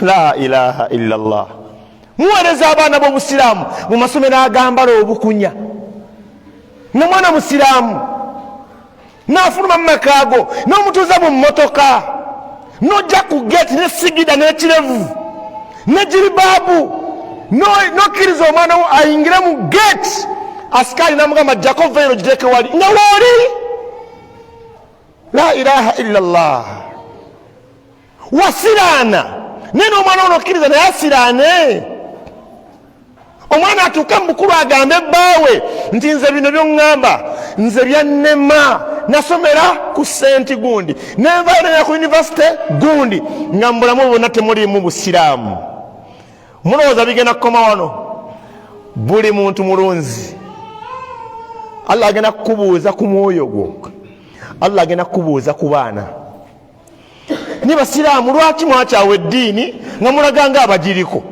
La ilaha illallah. Muweereza abaana b'obusiraamu mu masomero agambala obukunya. Ne mwana musiraamu n'afuluma mu makaago n'omutuuza mu mmotoka n'ojja ku geeti ne sigida n'ekirevu ne jiribaabu n'okkiriza omwana wo ayingire mu geeti, asikaali n'amugamba ajjako veero giteeke wali nga wooli. La ilaha illallah. Wasiraana naye n'omwana ono okkiriza naye asiraane. Omwana atuuke mukulu agambe bbaawe nti nze bino by'oŋŋamba nze byannema, nasomera ku senti gundi nenvayo ku yunivasite gundi nga mbulamu bonna temuliimu busiraamu. Mulowooza bigenda kukoma wano? Buli muntu mulunzi. Allah agenda kukubuuza ku mwoyo gwo, Allah agenda kukubuuza ku baana. Ni basiraamu lwaki mwakyawa eddiini nga mulaganga abagiriko?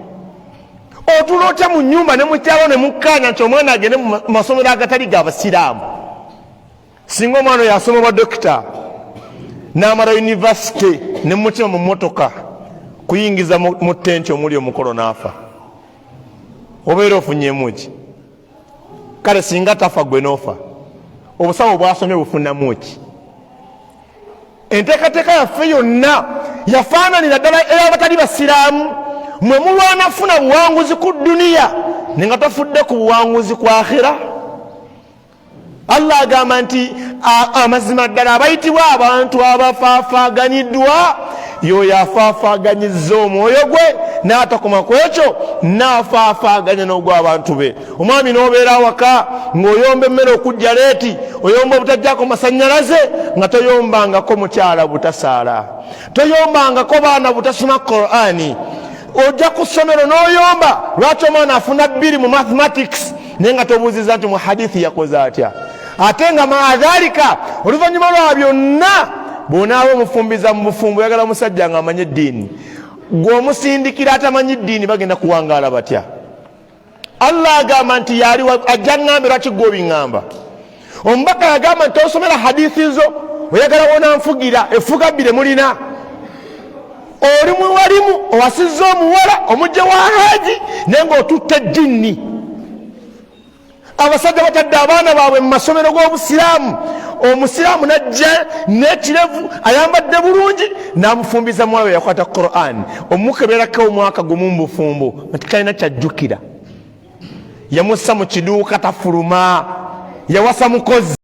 Otuula otya mu nnyumba ne mukyalo ne mukkaanya nti omwana agende mu masomero agatali ga basiraamu? Singa omwana oyo asoma bwa dokita n'amala yunivasite ne mutima mu mmotoka kuyingiza mu ttenti omuli omukolo n'afa, obeera ofunyemu ki? Kale singa tafa gwe n'ofa, obusawo bwasomye bufunamu ki? Enteekateeka yaffe yonna yafaananira ddala ey'abatali basiraamu. Mwe mulwana funa buwanguzi ku dduniya ne nga tofudde ku buwanguzi ku akhira. Allah agamba nti amazima ddala abayitibwa abantu abafaafaaganyiddwa y'oyo afaafaaganyiza omwoyo gwe n'atakoma ku ekyo n'afaafaaganya n'ogw'abantu be. Omwami n'obeera awaka ng'oyomba emmere okujja leeti, oyomba obutajjako masannyalaze nga toyombangako mukyala butasaala, toyombangako baana butasoma Qur'ani. Ojja ku ssomero n'oyomba lwaki omwana afuna 2 mu mathematics naye nga tobuuziza nti mu hadithi yakoze atya. Ate nga maadhalika oluvannyuma lwa byonna bw'onaaba omufumbiza mu bufumbo oyagala musajja nga amanye eddiini, gw'omusindikira atamanyi ddiini bagenda kuwangaala batya? Allah agamba nti yali ajja ŋŋambe lwaki gw'obiŋŋamba? Omubaka yagamba nti tosomera hadithi zo oyagala wona nfugira efuga 2 mulina. Olimu walimu owasizza omuwala omujja wa haji naye ng'otutta ejjinni. Abasajja batadde abaana baabwe mu masomero g'obusiraamu, omusiraamu najja n'ekirevu ayambadde bulungi n'amufumbiza muwala we yakwata Qur'an, omukeberako omwaka gumu mu bufumbo nga tikalina kyajjukira. Yamussa mu kiduuka tafuluma, yawasa mukozi.